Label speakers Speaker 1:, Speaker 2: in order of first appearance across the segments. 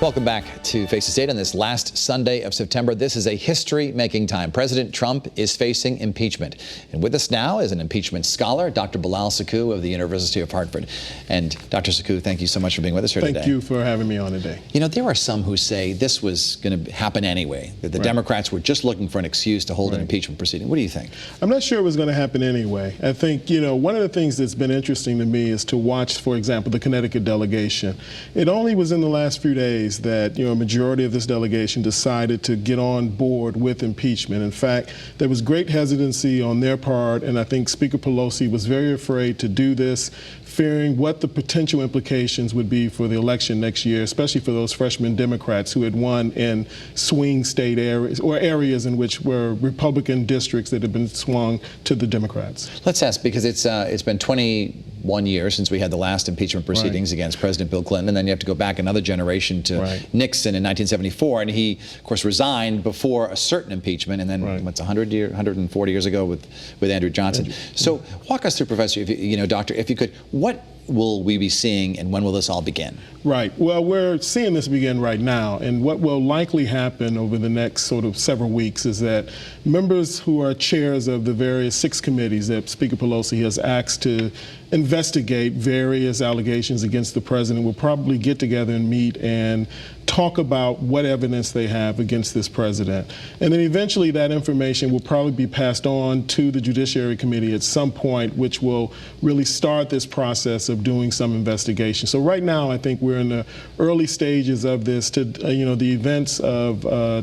Speaker 1: Welcome back to Face the State on this last Sunday of September. This is a history-making time. President Trump is facing impeachment. And with us now is an impeachment scholar, Dr. Bilal Sekou of the University of Hartford. And Dr. Sekou, thank you so much for being with us here today.
Speaker 2: Thank you for having me on today.
Speaker 1: You know, there are some who say this was going to happen anyway, that the Democrats were just looking for an excuse to hold an impeachment proceeding. What do you think?
Speaker 2: I'm not sure it was going to happen anyway. I think, you know, one of the things that's been interesting to me is to watch, for example, the Connecticut delegation. It only was in the last few days that, you know, a majority of this delegation decided to get on board with impeachment. In fact, there was great hesitancy on their part, and I think Speaker Pelosi was very afraid to do this, fearing what the potential implications would be for the election next year, especially for those freshman Democrats who had won in swing state areas or areas in which were Republican districts that had been swung to the Democrats.
Speaker 1: Let's ask, because it's been 21 years since we had the last impeachment proceedings against President Bill Clinton, and then you have to go back another generation to Nixon in 1974, and he, of course, resigned before a certain impeachment, and then what's 140 years ago with Andrew Johnson. So walk us through, Professor, if you know, Doctor, if you could, what will we be seeing and when will this all begin?
Speaker 2: Right. Well, we're seeing this begin right now, and what will likely happen over the next sort of several weeks is that members who are chairs of the various 6 committees that Speaker Pelosi has asked to investigate various allegations against the president will probably get together and meet and talk about what evidence they have against this president. And then eventually that information will probably be passed on to the Judiciary Committee at some point, which will really start this process of doing some investigation. So right now, I think we're in the early stages of this, you know, the events of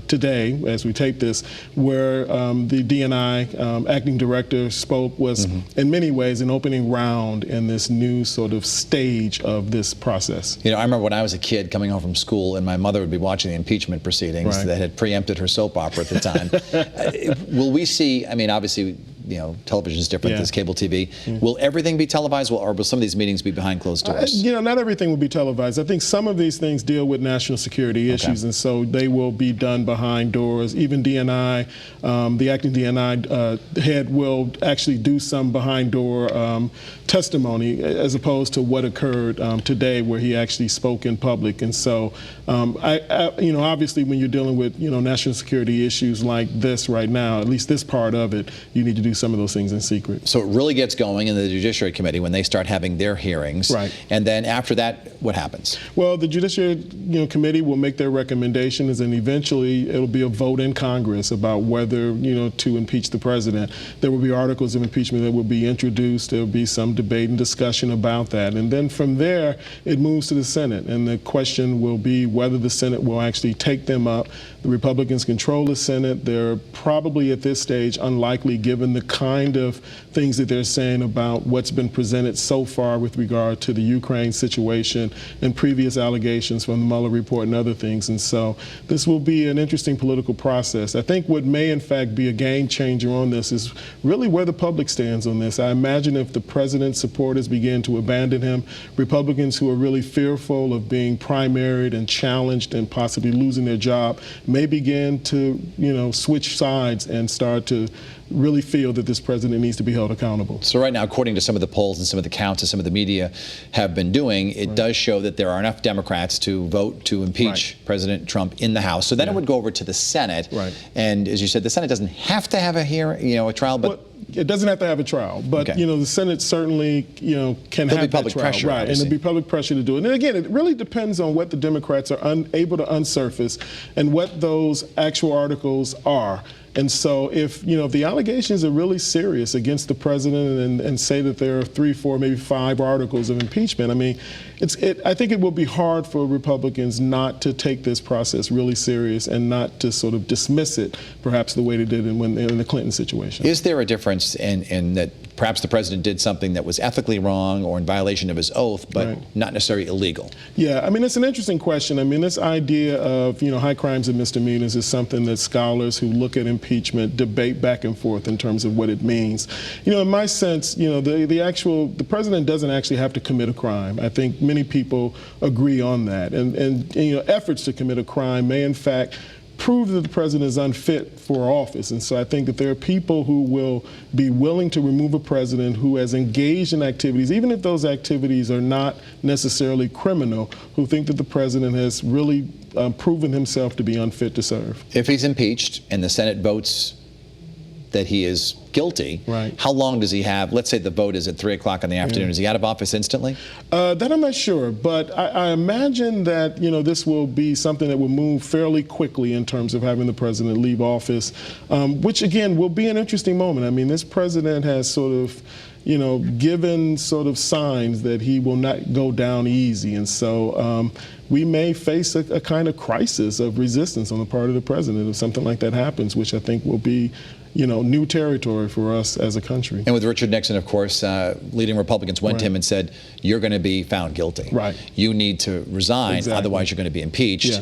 Speaker 2: today, as we tape this, where the DNI acting director spoke was in many ways an opening round in this new sort of stage of this process.
Speaker 1: You know, I remember when I was a kid coming home from school and my mother would be watching the impeachment proceedings that had preempted her soap opera at the time. Will we see, I mean, obviously, you know, television is different than cable TV. Will everything be televised, or will some of these meetings be behind closed doors? You
Speaker 2: know, not everything will be televised. I think some of these things deal with national security issues, and so they will be done behind doors. Even DNI, the acting DNI head will actually do some behind door testimony as opposed to what occurred today, where he actually spoke in public. And so, you know, obviously when you're dealing with, you know, national security issues like this right now, at least this part of it, you need to do some of those things in secret.
Speaker 1: So it really gets going in the Judiciary Committee when they start having their hearings. And then after that, what happens?
Speaker 2: Well, the Judiciary Committee will make their recommendations, and eventually it'll be a vote in Congress about whether, you know, to impeach the president. There will be articles of impeachment that will be introduced. There will be some debate and discussion about that. And then from there, it moves to the Senate. And the question will be whether the Senate will actually take them up. The Republicans control the Senate. They're probably at this stage unlikely, given the kind of things that they're saying about what's been presented so far with regard to the Ukraine situation and previous allegations from the Mueller report and other things. And so this will be an interesting political process. I think what may in fact be a game changer on this is really where the public stands on this. I imagine if the president's supporters begin to abandon him, Republicans who are really fearful of being primaried and challenged and possibly losing their job may begin to, you know, switch sides and start to really feel that this president needs to be held accountable.
Speaker 1: So right now, according to some of the polls and some of the counts that some of the media have been doing, it does show that there are enough Democrats to vote to impeach President Trump in the House. So then it would go over to the Senate. And as you said, the Senate doesn't have to have a hearing, you know, a trial, but
Speaker 2: it doesn't have to have a trial, but you know, the Senate certainly, you know, can have that
Speaker 1: public
Speaker 2: trial,
Speaker 1: pressure,
Speaker 2: and there'll be public pressure to do it. And again, it really depends on what the Democrats are able to unsurface and what those actual articles are. And so if, you know, if the allegations are really serious against the president and say that there are 3, 4, maybe 5 articles of impeachment, I mean, I think it will be hard for Republicans not to take this process really serious and not to sort of dismiss it, perhaps the way they did in the Clinton situation.
Speaker 1: Is there a difference in that perhaps the president did something that was ethically wrong or in violation of his oath, but not necessarily illegal? Yeah,
Speaker 2: I mean, it's an interesting question. I mean, this idea of, you know, high crimes and misdemeanors is something that scholars who look at impeachment debate back and forth in terms of what it means. You know, in my sense, you know, the president doesn't actually have to commit a crime. I think many people agree on that. And you know, efforts to commit a crime may in fact prove that the president is unfit for office. And so I think that there are people who will be willing to remove a president who has engaged in activities, even if those activities are not necessarily criminal, who think that the president has really proven himself to be unfit to serve.
Speaker 1: If he's impeached and the Senate votes that he is guilty,
Speaker 2: right,
Speaker 1: how long does he have? Let's say the vote is at 3 o'clock in the afternoon. Is he out of office instantly?
Speaker 2: That I'm not sure, but I imagine that this will be something that will move fairly quickly in terms of having the president leave office, which again will be an interesting moment. I mean, this president has sort of given sort of signs that he will not go down easy. And so we may face a kind of crisis of resistance on the part of the president if something like that happens, which I think will be new territory for us as a country.
Speaker 1: And with Richard Nixon, of course, leading Republicans went to him and said, you're going to be found guilty.
Speaker 2: Right.
Speaker 1: You need to resign,
Speaker 2: exactly,
Speaker 1: otherwise you're going to be impeached.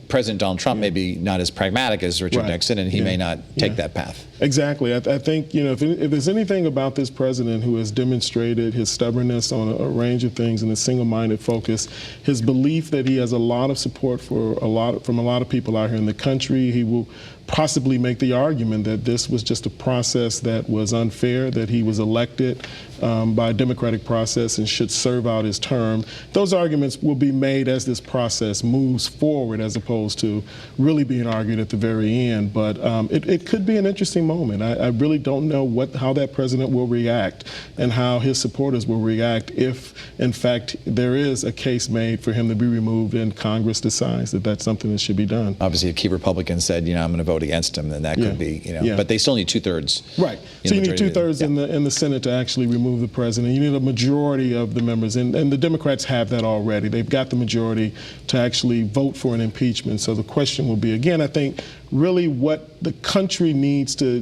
Speaker 1: President Donald Trump may be not as pragmatic as Richard Nixon, and he may not take that path.
Speaker 2: Exactly. I think, if there's anything about this president who has demonstrated his stubbornness on a range of things and a single-minded focus, his belief that he has a lot of support from a lot of people out here in the country, he will possibly make the argument that this was just a process that was unfair, that he was elected by a democratic process and should serve out his term. Those arguments will be made as this process moves forward, as opposed to really being argued at the very end. But it could be an interesting moment. I really don't know how that president will react and how his supporters will react if, in fact, there is a case made for him to be removed and Congress decides that that's something that should be done.
Speaker 1: Obviously, if key Republicans said, I'm going to vote against him, then that could be, but they still need 2/3.
Speaker 2: Right. So you need 2/3 in the Senate to actually remove the president. You need a majority of the members, and the Democrats have that already. They've got the majority to actually vote for an impeachment. So the question will be, again, I think, really what the country needs to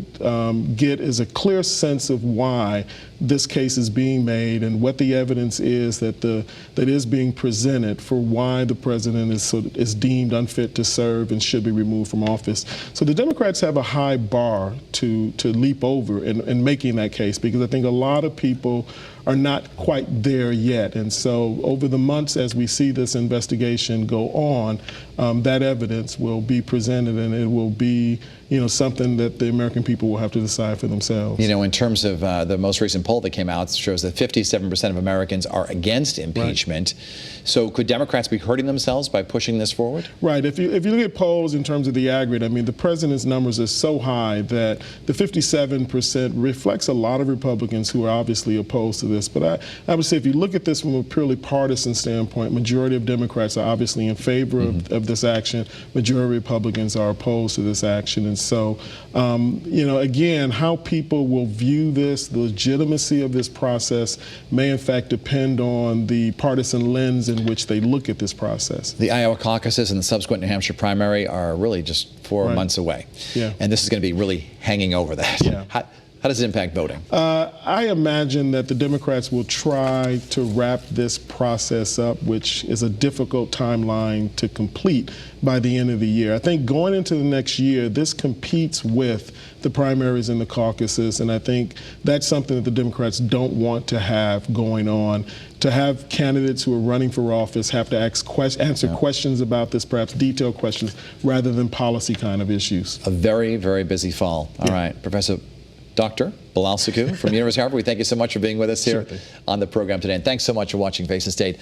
Speaker 2: get is a clear sense of why this case is being made and what the evidence is that is being presented for why the president is deemed unfit to serve and should be removed from office. So the Democrats have a high bar to leap over in making that case, because I think a lot of people are not quite there yet. And so over the months as we see this investigation go on, that evidence will be presented, and it will be something that the American people will have to decide for themselves.
Speaker 1: In terms of the most recent poll that came out, shows that 57% of Americans are against impeachment. Right. So could Democrats be hurting themselves by pushing this forward?
Speaker 2: Right. If you look at polls in terms of the aggregate, I mean, the president's numbers are so high that the 57% reflects a lot of Republicans who are obviously opposed to this. But I would say if you look at this from a purely partisan standpoint, majority of Democrats are obviously in favor of this action. Majority of Republicans are opposed to this action. And so, again, how people will view this, the legitimacy of this process may in fact depend on the partisan lens in which they look at this process.
Speaker 1: The Iowa caucuses and the subsequent New Hampshire primary are really just 4 months away.
Speaker 2: Yeah.
Speaker 1: And this is going to be really hanging over that.
Speaker 2: Yeah.
Speaker 1: How does it impact voting?
Speaker 2: I imagine that the Democrats will try to wrap this process up, which is a difficult timeline to complete by the end of the year. I think going into the next year, this competes with the primaries and the caucuses, and I think that's something that the Democrats don't want to have going on. To have candidates who are running for office have to answer questions about this, perhaps detailed questions, rather than policy kind of issues.
Speaker 1: A very, very busy fall. All right, Professor Dr. Bilal Sekou from the University of Hartford, we thank you so much for being with us here on the program today. And thanks so much for watching Face the State.